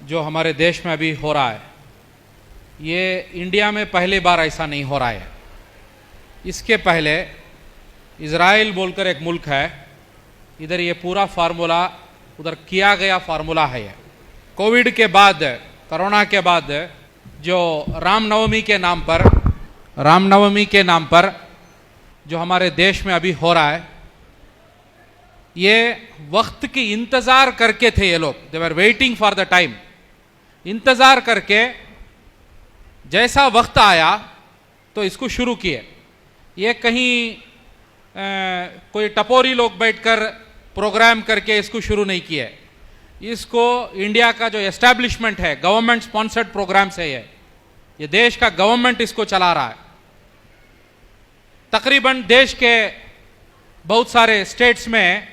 जो हमारे देश में अभी हो रहा है, ये इंडिया में पहली बार ऐसा नहीं हो रहा है। इसके पहले इज़राइल बोलकर एक मुल्क है, इधर ये पूरा फार्मूला उधर किया गया फार्मूला है। ये कोविड के बाद, कोरोना के बाद जो रामनवमी के नाम पर जो हमारे देश में अभी हो रहा है, ये वक्त की इंतज़ार करके थे ये लोग। They were waiting for the time. इंतज़ार करके जैसा वक्त आया तो इसको शुरू किए। ये कहीं कोई टपोरी लोग बैठकर प्रोग्राम करके इसको शुरू नहीं किए। इसको इंडिया का जो एस्टैब्लिशमेंट है, गवर्नमेंट स्पॉन्सर्ड प्रोग्राम्स है, ये देश का गवर्नमेंट इसको चला रहा है। तकरीबन देश के बहुत सारे स्टेट्स में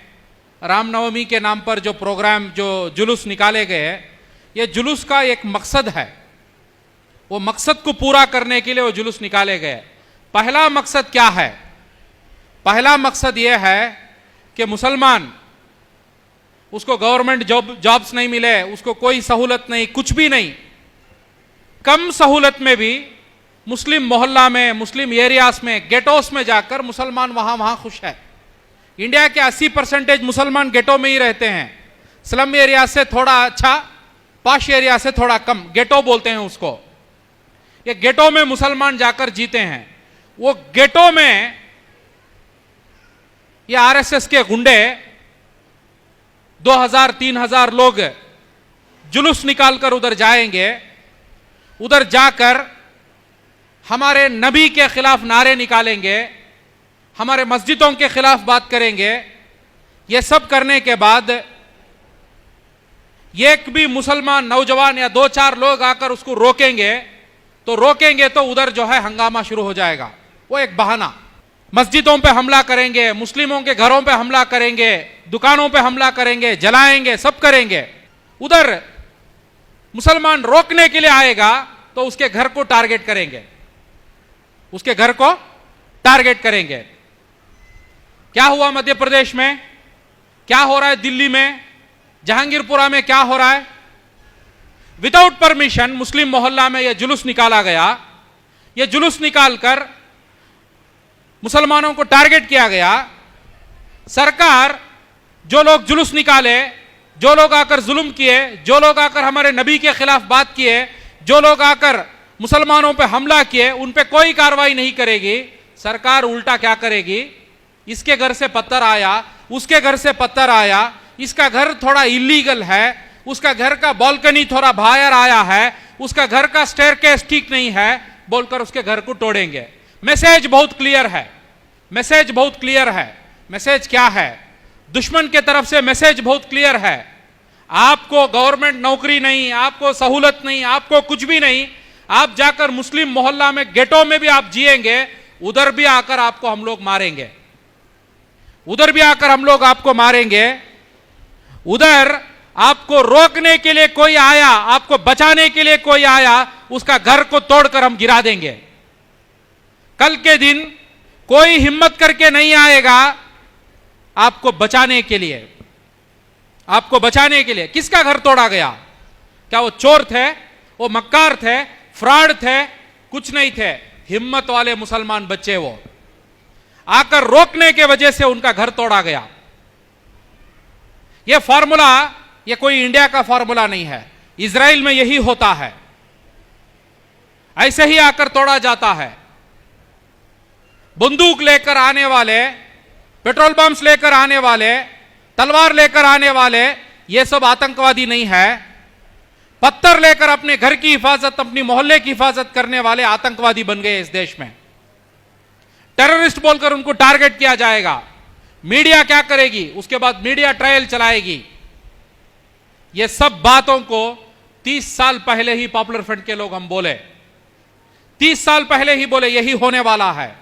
रामनवमी के नाम पर जो प्रोग्राम, जो जुलूस निकाले गए, ये जुलूस का एक मकसद है। वो मकसद को पूरा करने के लिए वो जुलूस निकाले गए। पहला मकसद क्या है? पहला मकसद ये है कि मुसलमान, उसको गवर्नमेंट जॉब्स नहीं मिले, उसको कोई सहूलत नहीं, कुछ भी नहीं, कम सहूलत में भी मुस्लिम मोहल्ला में, मुस्लिम एरियाज में, गेटोस में जाकर मुसलमान वहां खुश है। इंडिया के 80% मुसलमान गेटो में ही रहते हैं। स्लम एरिया से थोड़ा अच्छा, पॉश एरिया से थोड़ा कम, गेटो बोलते हैं उसको। ये गेटो में मुसलमान जाकर जीते हैं। वो गेटो में ये आरएसएस के गुंडे 2000-3000 लोग जुलूस निकालकर उधर जाएंगे। उधर जाकर हमारे नबी के खिलाफ नारे निकालेंगे, हमारे मस्जिदों के खिलाफ बात करेंगे। ये सब करने के बाद एक भी मुसलमान नौजवान या 2-4 लोग आकर उसको रोकेंगे तो उधर जो है हंगामा शुरू हो जाएगा। वो एक बहाना। मस्जिदों पे हमला करेंगे, मुस्लिमों के घरों पे हमला करेंगे, दुकानों पे हमला करेंगे, जलाएंगे, सब करेंगे। उधर मुसलमान रोकने के लिए आएगा तो उसके घर को टारगेट करेंगे, उसके घर को टारगेट करेंगे। क्या हुआ मध्य प्रदेश में? क्या हो रहा है दिल्ली में, जहांगीरपुरा में क्या हो रहा है? विदाउट परमिशन मुस्लिम मोहल्ला में यह जुलूस निकाला गया। यह जुलूस निकालकर मुसलमानों को टारगेट किया गया। सरकार, जो लोग जुलूस निकाले, जो लोग आकर जुल्म किए, जो लोग आकर हमारे नबी के खिलाफ बात किए, जो लोग आकर मुसलमानों पे हमला किए, उन पे कोई कार्रवाई नहीं करेगी। सरकार उल्टा क्या करेगी? इसके घर से पत्थर आया, उसके घर से पत्थर आया, इसका घर थोड़ा इलीगल है, उसका घर का बालकनी थोड़ा बाहर आया है, उसका घर का स्टेयरकेस ठीक नहीं है, बोलकर उसके घर को तोड़ेंगे। मैसेज बहुत क्लियर है। मैसेज बहुत क्लियर है। मैसेज क्या है? दुश्मन के तरफ से मैसेज बहुत क्लियर है। आपको गवर्नमेंट नौकरी नहीं, आपको सहूलत नहीं, आपको कुछ भी नहीं। आप जाकर मुस्लिम मोहल्ला में, गेटों में भी आप जिएंगे, उधर भी आकर आपको हम लोग मारेंगे, उधर भी आकर हम लोग आपको मारेंगे। उधर आपको रोकने के लिए कोई आया, आपको बचाने के लिए कोई आया, उसका घर को तोड़कर हम गिरा देंगे। कल के दिन कोई हिम्मत करके नहीं आएगा आपको बचाने के लिए। आपको बचाने के लिए किसका घर तोड़ा गया? क्या वो चोर थे? वो मक्कार थे? फ्रॉड थे? कुछ नहीं थे। हिम्मत वाले मुसलमान बच्चे वो आकर रोकने के वजह से उनका घर तोड़ा गया। यह फॉर्मूला, यह कोई इंडिया का फॉर्मूला नहीं है। इजराइल में यही होता है, ऐसे ही आकर तोड़ा जाता है। बंदूक लेकर आने वाले, पेट्रोल बम्स लेकर आने वाले, तलवार लेकर आने वाले, ये सब आतंकवादी नहीं है। पत्थर लेकर अपने घर की हिफाजत, अपनी मोहल्ले की हिफाजत करने वाले आतंकवादी बन गए इस देश में। टेररिस्ट बोलकर उनको टारगेट किया जाएगा। मीडिया क्या करेगी? उसके बाद मीडिया ट्रायल चलाएगी। ये सब बातों को 30 साल पहले ही पॉपुलर फ्रंट के लोग हम बोले, 30 साल पहले ही बोले यही होने वाला है।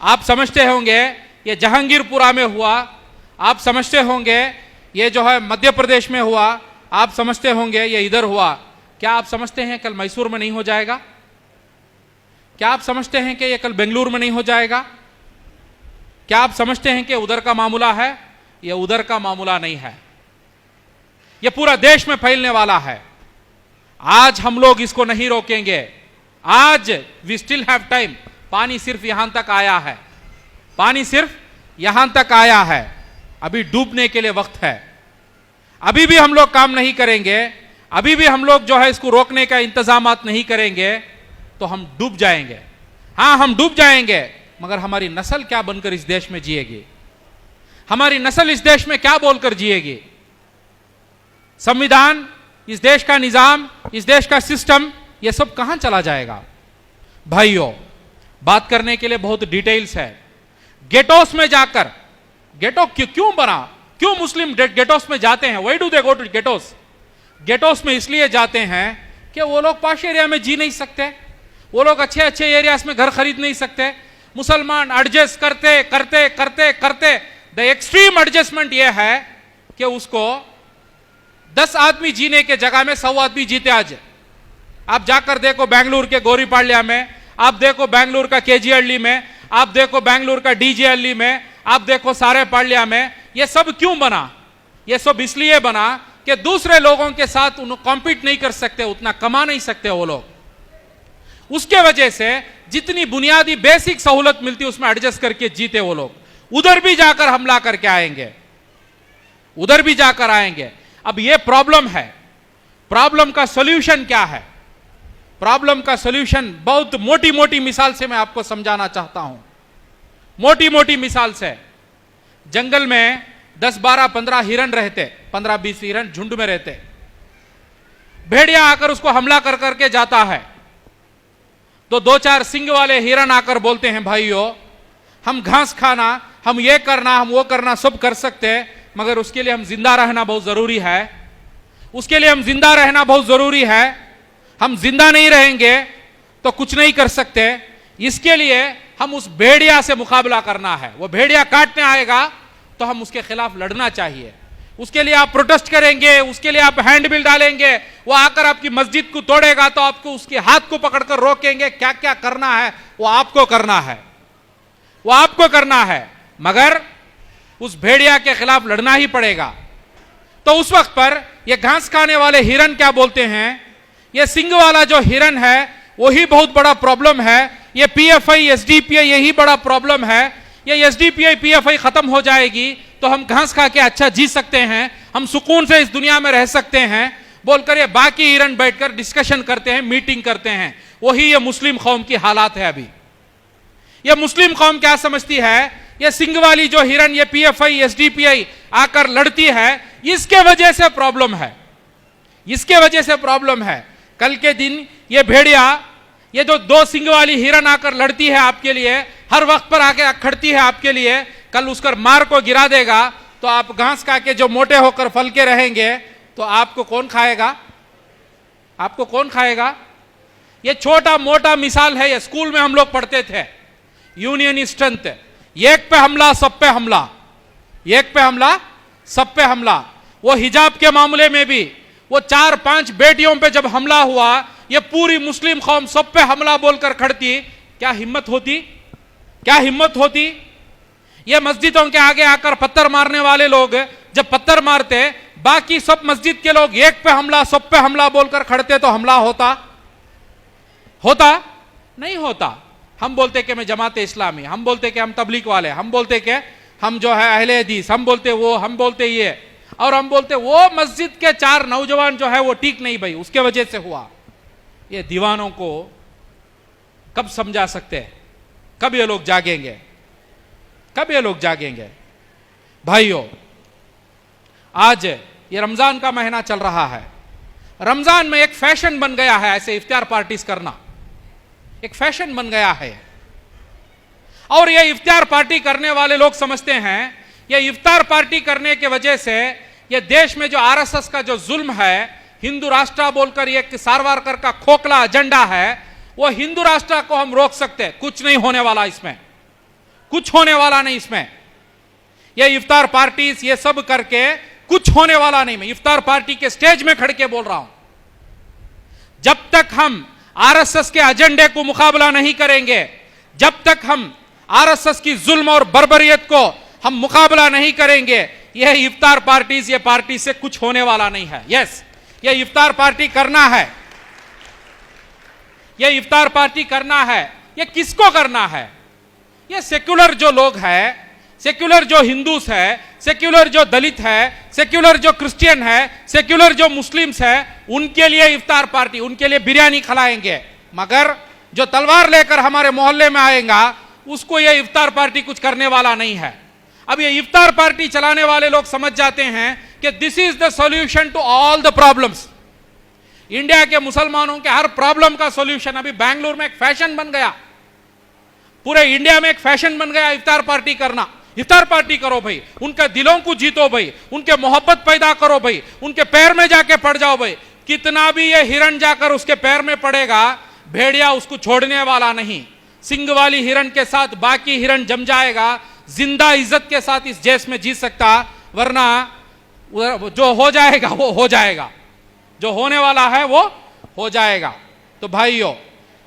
आप समझते होंगे ये जहांगीरपुरा में हुआ, आप समझते होंगे ये जो है मध्य प्रदेश में हुआ, आप समझते होंगे ये इधर हुआ। क्या आप समझते हैं कल मैसूर में नहीं हो जाएगा? क्या आप समझते हैं कि ये कल बेंगलुरु में नहीं हो जाएगा? क्या आप समझते हैं कि उधर का मामला है? ये उधर का मामला नहीं है। ये पूरा देश में फैलने वाला है। आज हम लोग इसको नहीं रोकेंगे। आज वी स्टिल हैव टाइम। पानी सिर्फ यहां तक आया है, पानी सिर्फ यहां तक आया है, अभी डूबने के लिए वक्त है। अभी भी हम लोग काम नहीं करेंगे, अभी भी हम लोग जो है इसको रोकने का इंतजामात नहीं करेंगे तो हम डूब जाएंगे। हां, हम डूब जाएंगे, मगर हमारी नस्ल क्या बनकर इस देश में जिएगी? हमारी नस्ल इस देश में क्या बोलकर जिएगी? संविधान, इस देश का निजाम, इस देश का सिस्टम, यह सब कहां चला जाएगा? भाइयों, बात करने के लिए बहुत डिटेल्स है। गेटोस में जाकर, गेटो क्यों बना? क्यों मुस्लिम गेटोस में जाते हैं? Why do they go to ghettos? Ghettos में इसलिए जाते हैं कि वो लोग पाश एरिया में जी नहीं सकते, वो लोग अच्छे अच्छे एरियाज में घर खरीद नहीं सकते। मुसलमान एडजस्ट करते करते करते करते द एक्सट्रीम एडजस्टमेंट यह है कि उसको 10 आदमी जीने के जगह में 100 आदमी जीते। आज आप जाकर देखो बेंगलुरु के गोरीपाड़िया में, आप देखो बेंगलुरु का केजीहल्ली में, आप देखो बेंगलुरु का डीजेहल्ली में, आप देखो सारे पाड़िया में। यह सब क्यों बना? यह सब इसलिए बना कि दूसरे लोगों के साथ उन्हें कॉम्पीट नहीं कर सकते, उतना कमा नहीं सकते वो लोग। उसके वजह से जितनी बुनियादी बेसिक सहूलत मिलती उसमें एडजस्ट करके जीते वो लोग। उधर भी जाकर हमला करके आएंगे, उधर भी जाकर आएंगे। अब यह प्रॉब्लम है। प्रॉब्लम का सॉल्यूशन क्या है? प्रॉब्लम का सॉल्यूशन बहुत मोटी मोटी मिसाल से मैं आपको समझाना चाहता हूं। मोटी मोटी मिसाल से, जंगल में 10, 12, 15 हिरन रहते, 15, 20 हिरन झुंड में रहते। भेड़िया आकर उसको हमला कर करके जाता है तो 2-4 सिंग वाले हिरन आकर बोलते हैं, भाइयों हम घास खाना, हम ये करना, हम वो करना सब कर सकते हैं, मगर उसके लिए हम जिंदा रहना बहुत जरूरी है। उसके लिए हम जिंदा रहना बहुत जरूरी है। हम जिंदा नहीं रहेंगे तो कुछ नहीं कर सकते। इसके लिए हम उस भेड़िया से मुकाबला करना है। वो भेड़िया काटने आएगा तो हम उसके खिलाफ लड़ना चाहिए। उसके लिए आप प्रोटेस्ट करेंगे, उसके लिए आप हैंडबिल डालेंगे। वो आकर आपकी मस्जिद को तोड़ेगा तो आपको उसके हाथ को पकड़कर रोकेंगे। क्या क्या करना है वो आपको करना है, वो आपको करना है, मगर उस भेड़िया के खिलाफ लड़ना ही पड़ेगा। तो उस वक्त पर ये घास खाने वाले हिरन क्या बोलते हैं? ये सिंग वाला जो हिरन है वही बहुत बड़ा प्रॉब्लम है। ये पीएफआई, एसडीपीआई यही बड़ा प्रॉब्लम है। ये एसडीपीआई, पीएफआई खत्म हो जाएगी तो हम घास खा के अच्छा जी सकते हैं, हम सुकून से इस दुनिया में रह सकते हैं, बोलकर ये बाकी हिरन बैठकर डिस्कशन करते हैं, मीटिंग करते हैं। वही ये मुस्लिम कौम की हालात है। अभी ये मुस्लिम कौम क्या समझती है? ये सिंग वाली जो हिरन, ये पीएफआई, एसडीपीआई आकर लड़ती है, इसके वजह से प्रॉब्लम है, इसके वजह से प्रॉब्लम है। कल के दिन ये भेड़िया, ये जो 2 सिंग वाली हिरन आकर लड़ती है आपके लिए, हर वक्त पर आके खड़ती है आपके लिए, कल उसकर मार को गिरा देगा तो आप घास खा के जो मोटे होकर फल के रहेंगे तो आपको कौन खाएगा? आपको कौन खाएगा? ये छोटा मोटा मिसाल है। ये स्कूल में हम लोग पढ़ते थे, यूनियन स्ट्रेंथ, एक पे हमला सब पे हमला, एक पे हमला सब पे हमला। वो हिजाब के मामले में भी वो 4-5 बेटियों पे जब हमला हुआ, ये पूरी मुस्लिम कौम सब पे हमला बोलकर खड़ती। क्या हिम्मत होती? क्या हिम्मत होती? ये मस्जिदों के आगे आकर पत्थर मारने वाले लोग जब पत्थर मारते, बाकी सब मस्जिद के लोग एक पे हमला सब पे हमला बोलकर खड़ते तो हमला होता? होता नहीं होता। हम बोलते कि मैं जमाते इस्लामी, हम बोलते कि हम तबलीग वाले, हम बोलते कि हम जो है अहले हदीस, हम बोलते वो, हम बोलते ये, और हम बोलते वो मस्जिद के 4 नौजवान जो है वो ठीक नहीं भाई, उसके वजह से हुआ। ये दीवानों को कब समझा सकते हैं? कब ये लोग जागेंगे? कब ये लोग जागेंगे? भाइयों, आज ये रमजान का महीना चल रहा है। रमजान में एक फैशन बन गया है ऐसे इफ्तार पार्टीज करना, एक फैशन बन गया है। और ये इफ्तार पार्टी करने वाले लोग समझते हैं ये इफ्तार पार्टी करने के वजह से ये देश में जो आरएसएस का जो जुल्म है, हिंदू राष्ट्र बोलकर एक सारवारकर का खोखला एजेंडा है, वो हिंदू राष्ट्र को हम रोक सकते हैं। कुछ नहीं होने वाला इसमें, कुछ होने वाला नहीं इसमें। ये इफ्तार पार्टीज ये सब करके कुछ होने वाला नहीं। मैं इफ्तार पार्टी के स्टेज में खड़ के बोल रहा हूं, जब तक हम आरएसएस के एजेंडे को मुकाबला नहीं करेंगे, जब तक हम आरएसएस की जुल्म और बर्बरियत को हम मुकाबला नहीं करेंगे, ये इफ्तार पार्टीज, ये पार्टी से कुछ होने वाला नहीं है। यस, ये इफ्तार पार्टी करना है, ये इफ्तार पार्टी करना है। ये किसको करना है? ये सेक्युलर जो लोग हैं, सेक्युलर जो हिंदूस है, सेक्युलर जो दलित है, सेक्युलर जो क्रिश्चियन है, सेक्युलर जो मुस्लिम्स है, उनके लिए इफ्तार पार्टी, उनके लिए बिरयानी खिलाएंगे। मगर जो तलवार लेकर हमारे मोहल्ले में आएगा, उसको ये इफ्तार पार्टी कुछ करने वाला नहीं है। अब ये इफ्तार पार्टी चलाने वाले लोग समझ जाते हैं कि this is the solution to all the problems. India के मुसलमानों के हर प्रॉब्लम का सॉल्यूशन अभी बेंगलुरु में एक फैशन बन गया, पूरे इंडिया में एक फैशन बन गया इफ्तार पार्टी करना। इफ्तार पार्टी करो भाई, उनके दिलों को जीतो भाई, उनके मोहब्बत पैदा करो भाई, उनके पैर में जाके पड़ जाओ भाई। कितना भी ये हिरण जाकर उसके पैर में पड़ेगा, भेड़िया उसको छोड़ने वाला नहीं। सिंग वाली हिरण के साथ बाकी हिरण जम जाएगा, जिंदा इज्जत के साथ इस देश में जी सकता, वरना जो हो जाएगा वो हो जाएगा, जो होने वाला है वो हो जाएगा। तो भाइयों,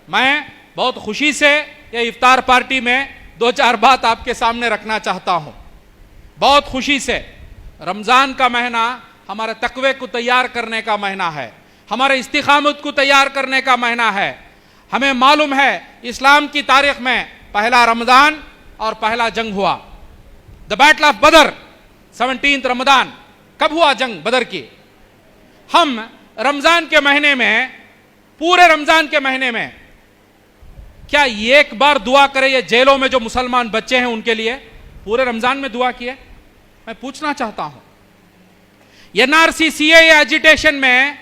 मैं बहुत खुशी से ये इफ्तार पार्टी में दो चार बात आपके सामने रखना चाहता हूं। बहुत खुशी से, रमजान का महीना हमारे तकवे को तैयार करने का महीना है, हमारे इस्तिकामत को तैयार करने का महीना है। हमें मालूम है इस्लाम की तारीख में पहला रमजान और पहला जंग हुआ, द बैटल ऑफ बदर, 17 रमजान। कब हुआ जंग बदर की? हम रमजान के महीने में, पूरे रमजान के महीने में क्या एक बार दुआ करें ये जेलों में जो मुसलमान बच्चे हैं उनके लिए? पूरे रमजान में दुआ किए? मैं पूछना चाहता हूं, एनआरसी सीएए एजिटेशन में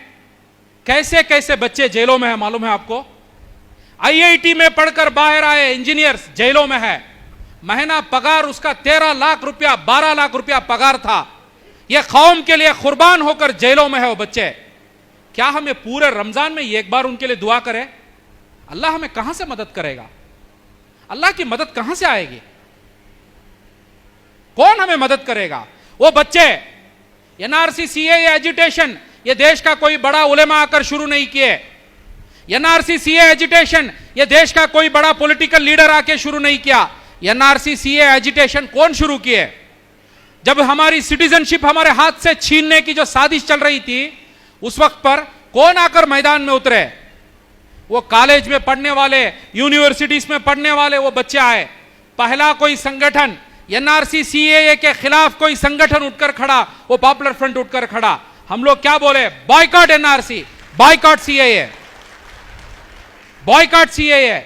कैसे कैसे बच्चे जेलों में है मालूम है आपको? आईआईटी में पढ़कर बाहर आए इंजीनियर्स जेलों में है, महीना पगार उसका 13 लाख रुपया, 12 लाख रुपया पगार था। यह कौम के लिए कुर्बान होकर जेलों में है वो बच्चे। क्या हमें पूरे रमजान में एक बार उनके लिए दुआ करें? अल्लाह हमें कहां से मदद करेगा? अल्लाह की मदद कहां से आएगी? कौन हमें मदद करेगा? वो बच्चे। एनआरसी सीएए एजिटेशन ये देश का कोई बड़ा उलेमा आकर शुरू नहीं किए। एनआरसी सीएए एजिटेशन ये देश का कोई बड़ा पॉलिटिकल लीडर आके शुरू नहीं किया। एनआरसी सीएए एजिटेशन कौन शुरू किए? जब हमारी सिटीजनशिप हमारे हाथ से छीनने की जो साजिश चल रही थी, उस वक्त पर कौन आकर मैदान में उतरे? वो कॉलेज में पढ़ने वाले, यूनिवर्सिटीज में पढ़ने वाले वो बच्चे आए। पहला कोई संगठन एनआरसी सीएए के खिलाफ कोई संगठन उठकर खड़ा, वो पॉपुलर फ्रंट उठकर खड़ा। हम लोग क्या बोले? Boycott NRC, boycott CAA, boycott CAA.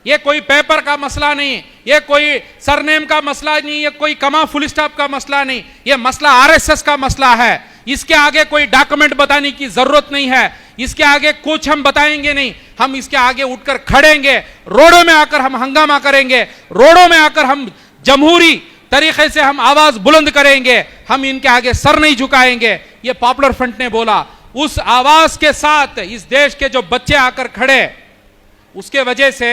ये कोई पेपर का मसला नहीं, ये कोई सरनेम का मसला नहीं, ये कोई कमा फुल स्टॉप का मसला नहीं, ये मसला आरएसएस का मसला है। इसके आगे कोई डॉक्यूमेंट बताने की जरूरत नहीं है, इसके आगे कुछ हम बताएंगे नहीं। हम इसके आगे उठकर खड़ेंगे, रोडों में आकर हम हंगामा करेंगे, रोडों में आकर हम जमहूरी तरीके से हम आवाज बुलंद करेंगे, हम इनके आगे सर नहीं झुकाएंगे। ये पॉपुलर फ्रंट ने बोला। उस आवाज के साथ इस देश के जो बच्चे आकर खड़े, उसके वजह से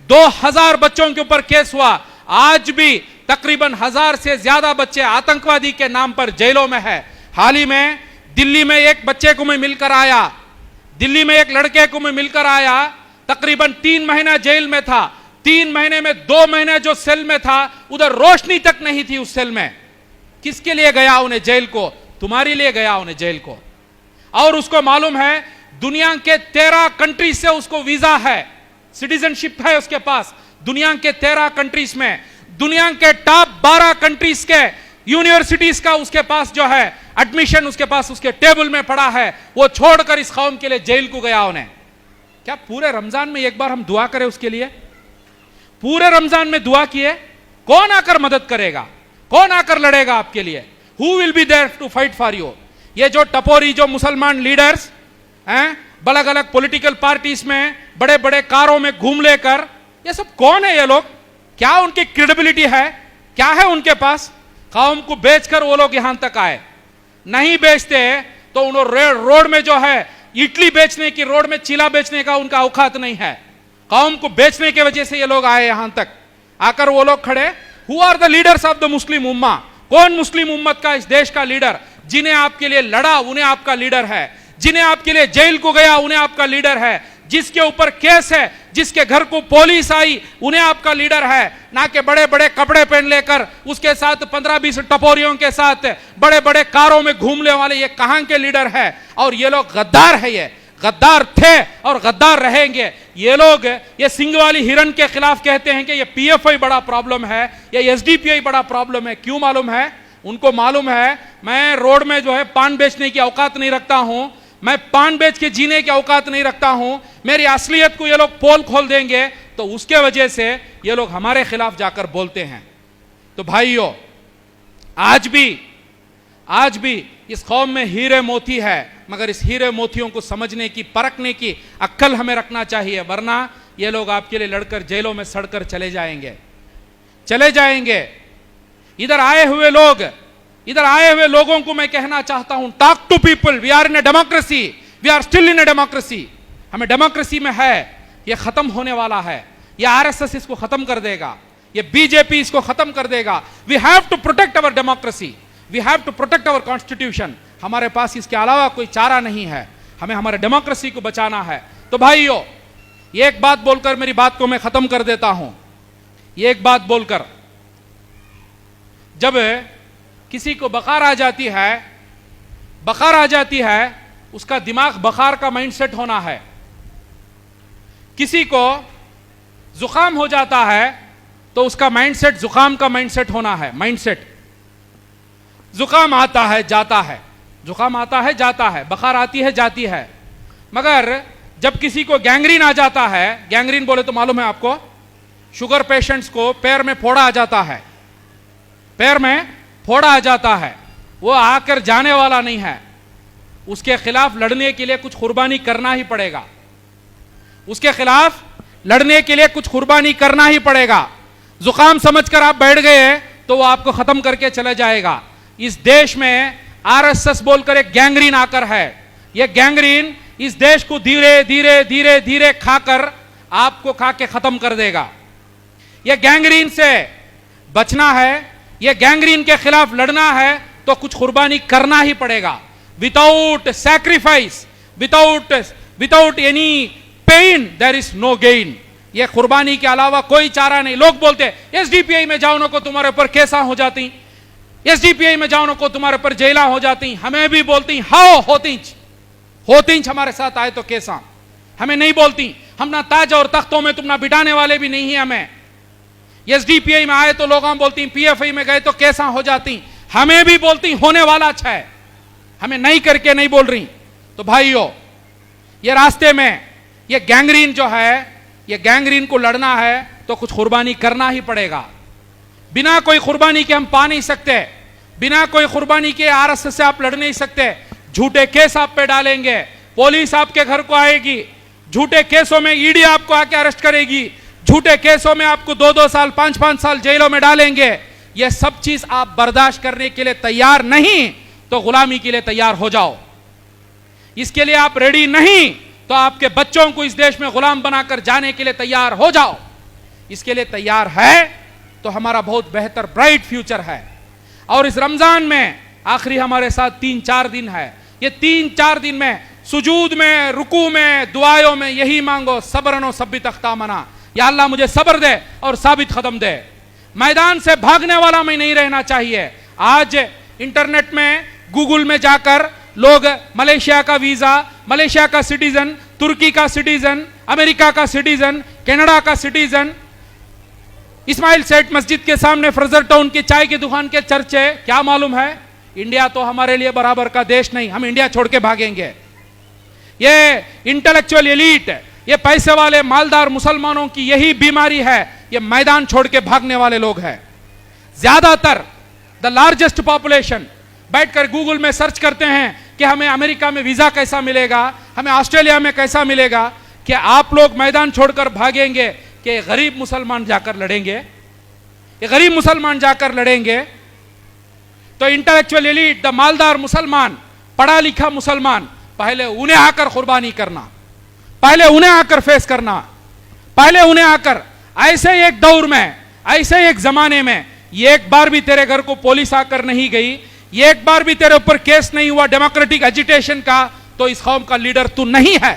2000 बच्चों के ऊपर केस हुआ। आज भी तकरीबन 1000 से ज्यादा बच्चे आतंकवादी के नाम पर जेलों में है। हाल ही में दिल्ली में एक बच्चे को मैं मिलकर आया, दिल्ली में एक लड़के को मैं मिलकर आया, तकरीबन 3 महीना जेल में था। 3 महीने में 2 महीने जो सेल में था, उधर रोशनी तक नहीं थी उस सेल में। किसके लिए गया उन्हें जेल को? तुम्हारे लिए गया उन्हें जेल को। और उसको मालूम है दुनिया के 13 कंट्रीज से उसको वीजा है, सिटीजनशिप है उसके पास दुनिया के 13 कंट्रीज में। दुनिया के टॉप 12 कंट्रीज के यूनिवर्सिटीज का उसके पास जो है एडमिशन, उसके पास उसके टेबल में पड़ा है। वो छोड़कर इस कौम के लिए जेल को गया उन्हें। क्या पूरे रमजान में एक बार हम दुआ करें उसके लिए? पूरे रमजान में दुआ किए? कौन आकर मदद करेगा? कौन आकर लड़ेगा आपके लिए? Who will be there to fight for you? ये जो टपोरी जो मुसलमान लीडर्स हैं, अलग अलग पॉलिटिकल पार्टीज में बड़े बड़े कारों में घूम लेकर, ये सब कौन है ये लोग? क्या उनकी क्रेडिबिलिटी है? क्या है उनके पास? कौम को बेचकर वो लोग यहां तक आए। नहीं बेचते तो उन्होंने रोड में जो है इडली बेचने की, रोड में चिला बेचने का उनका औकात नहीं है। कौम को बेचने की वजह से ये लोग आए यहां तक। आकर वो लोग खड़े, who are the leaders of the Muslim ummah? कौन मुस्लिम उम्मत का इस देश का लीडर? जिन्हें आपके लिए लड़ा उन्हें आपका लीडर है, जिन्हें आपके लिए जेल को गया उन्हें आपका लीडर है, जिसके ऊपर केस है, जिसके घर को पुलिस आई, उन्हें आपका लीडर है, ना कि बड़े बड़े कपड़े पहन लेकर उसके साथ 15-20 टपोरियों के साथ बड़े बड़े कारों में घूमने वाले ये कहां के लीडर है। और ये लोग गद्दार है, ये गद्दार थे और गद्दार रहेंगे। ये लोग ये सिंह वाली हिरन के खिलाफ कहते हैं कि ये पीएफआई बड़ा प्रॉब्लम है, ये एसडीपीआई बड़ा प्रॉब्लम है। क्यों मालूम है? उनको मालूम है मैं रोड में जो है पान बेचने की औकात नहीं रखता हूं, मैं पान बेच के जीने की औकात नहीं रखता हूं। मेरी असलियत को ये लोग पोल खोल देंगे, तो उसके वजह से ये लोग हमारे खिलाफ जाकर बोलते हैं। तो भाइयों, आज भी इस कौम में हीरे मोती है, मगर इस हीरे मोतियों को समझने की, परखने की अक्ल हमें रखना चाहिए, वरना ये लोग आपके लिए लड़कर जेलों में सड़कर चले जाएंगे। इधर आए हुए लोगों को मैं कहना चाहता हूं, talk to people. We are in a democracy, we are still in a democracy. हमें डेमोक्रेसी में है, यह खत्म होने वाला है। यह आरएसएस इसको खत्म कर देगा, यह बीजेपी इसको खत्म कर देगा। We have to protect our democracy, we have to protect our constitution. हमारे पास इसके अलावा कोई चारा नहीं है, हमें हमारे डेमोक्रेसी को बचाना है। तो भाइयों, एक बात बोलकर मेरी बात को मैं खत्म कर देता हूं। एक बात बोलकर, जब किसी को बखार आ जाती है, उसका दिमाग बखार का माइंडसेट होना है। किसी को जुकाम हो जाता है तो उसका माइंडसेट जुकाम का माइंडसेट होना है। माइंडसेट, जुकाम आता है जाता है, जुकाम आता है जाता है, बखार आती है जाती है। मगर जब किसी को गैंग्रीन आ जाता है, गैंग्रीन बोले तो मालूम है आपको, शुगर पेशेंट्स को पैर में फोड़ा आ जाता है, पैर में फोड़ा आ जाता है, वो आकर जाने वाला नहीं है। उसके खिलाफ लड़ने के लिए कुछ कुर्बानी करना ही पड़ेगा, उसके खिलाफ लड़ने के लिए कुछ कुर्बानी करना ही पड़ेगा। जुकाम समझकर आप बैठ गए तो वो आपको खत्म करके चले जाएगा। इस देश में आरएसएस बोलकर एक गैंग्रीन आकर है, यह गैंग्रीन इस देश को धीरे धीरे धीरे धीरे खाकर आपको खा के खत्म कर देगा। यह गैंग्रीन से बचना है, यह गैंग्रीन के खिलाफ लड़ना है तो कुछ कुर्बानी करना ही पड़ेगा। Without sacrifice, without any pain there is no gain. यह कुर्बानी के अलावा कोई चारा नहीं। लोग बोलते एसडीपीआई में जाओ ना को तुम्हारे ऊपर केसा हो जाती, एसडीपीआई में जाओ ना को तुम्हारे ऊपर जेला हो जाती। हमें भी बोलती हाओ होतींच हमारे साथ आए तो कैसा, हमें नहीं बोलती। हम ना ताज और तख्तों में तुम ना बिठाने वाले भी नहीं है। हमें एसडीपीआई में आए तो लोगों बोलती, पीएफआई में गए तो कैसा हो जाती। हमें भी बोलती होने वाला अच्छा है, हमें नहीं करके नहीं बोल रही। तो भाइयों, ये रास्ते में ये गैंग्रीन जो है, ये गैंग्रीन को लड़ना है तो कुछ कुर्बानी करना ही पड़ेगा। बिना कोई कुर्बानी के हम पा नहीं सकते, बिना कोई कुर्बानी के आरएसएस से आप लड़ नहीं सकते। झूठे केस आप पे डालेंगे, पुलिस आपके घर को आएगी, झूठे केसों में ईडी आपको आके अरेस्ट करेगी, झूठे केसों में आपको 2-2 साल 5-5 साल जेलों में डालेंगे। यह सब चीज आप बर्दाश्त करने के लिए तैयार नहीं तो गुलामी के लिए तैयार हो जाओ। इसके लिए आप रेडी नहीं तो आपके बच्चों को इस देश में गुलाम बनाकर जाने के लिए तैयार हो जाओ। इसके लिए तैयार है तो हमारा बहुत बेहतर ब्राइट फ्यूचर है। और इस रमजान में आखिरी हमारे साथ 3-4 दिन है। ये 3-4 दिन में सुजूद में, रुकू में, दुआओं में यही मांगो, सब्रनो सब्बित अख्तामना, या अल्लाह मुझे सब्र दे और साबित खत्म दे। मैदान से भागने वाला मैं नहीं रहना चाहिए। आज इंटरनेट में, गूगल में जाकर लोग मलेशिया का वीजा, मलेशिया का सिटीजन, तुर्की का सिटीजन, अमेरिका का सिटीजन, कनाडा का सिटीजन, इस्माइल सेठ मस्जिद के सामने फ्रेजर टाउन की चाय की दुकान के चर्चे। क्या मालूम है, इंडिया तो हमारे लिए बराबर का देश नहीं, हम इंडिया छोड़ के भागेंगे। ये इंटेलेक्चुअल एलीट, ये पैसे वाले मालदार मुसलमानों की यही बीमारी है, ये मैदान छोड़ के भागने वाले लोग हैं। ज्यादातर द लार्जेस्ट पॉपुलेशन बैठकर गूगल में सर्च करते हैं कि हमें अमेरिका में वीजा कैसा मिलेगा, हमें ऑस्ट्रेलिया में कैसा मिलेगा। कि आप लोग मैदान छोड़कर भागेंगे कि गरीब मुसलमान जाकर लड़ेंगे, ये गरीब मुसलमान जाकर लड़ेंगे। तो इंटेलेक्चुअल एलीट, द मालदार मुसलमान, पढ़ा लिखा मुसलमान, पहले उन्हें आकर कुर्बानी करना, पहले उन्हें आकर फेस करना, पहले उन्हें आकर। ऐसे एक दौर में, ऐसे एक जमाने में एक बार भी तेरे घर को पुलिस आकर नहीं गई, एक बार भी तेरे ऊपर केस नहीं हुआ डेमोक्रेटिक एजिटेशन का, तो इस कौम का लीडर तू नहीं है।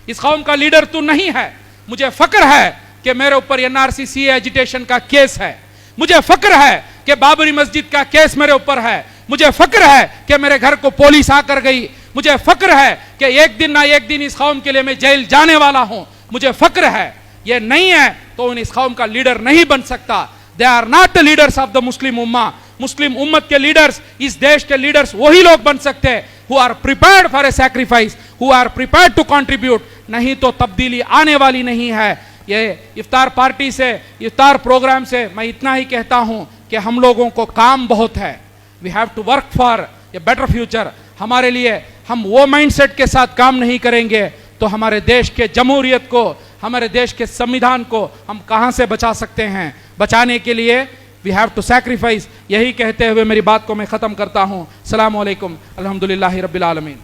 इस कौम का लीडर तू नहीं है। मुझे फक्र है कि मेरे ऊपर एनआरसी सीए एजिटेशन का केस है। मुझे फक्र है कि बाबरी मस्जिद का केस मेरे ऊपर है। मुझे फक्र है कि मेरे घर को पुलिस आकर गई। मुझे फक्र है कि एक दिन ना एक दिन इस कौम के लिए मैं जेल जाने वाला हूं। मुझे फक्र है। ये नहीं है तो इस कौम का लीडर नहीं बन सकता। They are not the leaders of the Muslim ummah. Muslim उम्मत के लीडर्स, इस देश के लीडर्स वही लोग बन सकते हैं who are prepared for a sacrifice, who are prepared to contribute. नहीं तो तब्दीली आने वाली नहीं है। ये इफ्तार पार्टी से, इफ्तार प्रोग्राम से मैं इतना ही कहता हूं कि हम लोगों को काम बहुत है। We have to work for a better future. हमारे लिए हम वो माइंडसेट के साथ काम नहीं करेंगे तो हमारे देश के जमहूरियत को, हमारे देश के संविधान को हम कहां से बचा सकते हैं। बचाने के लिए वी हैव टू सैक्रिफाइस। यही कहते हुए मेरी बात को मैं खत्म करता हूं। अस्सलामु अलैकुम, अल्हम्दुलिल्लाहि रब्बिल आलमीन।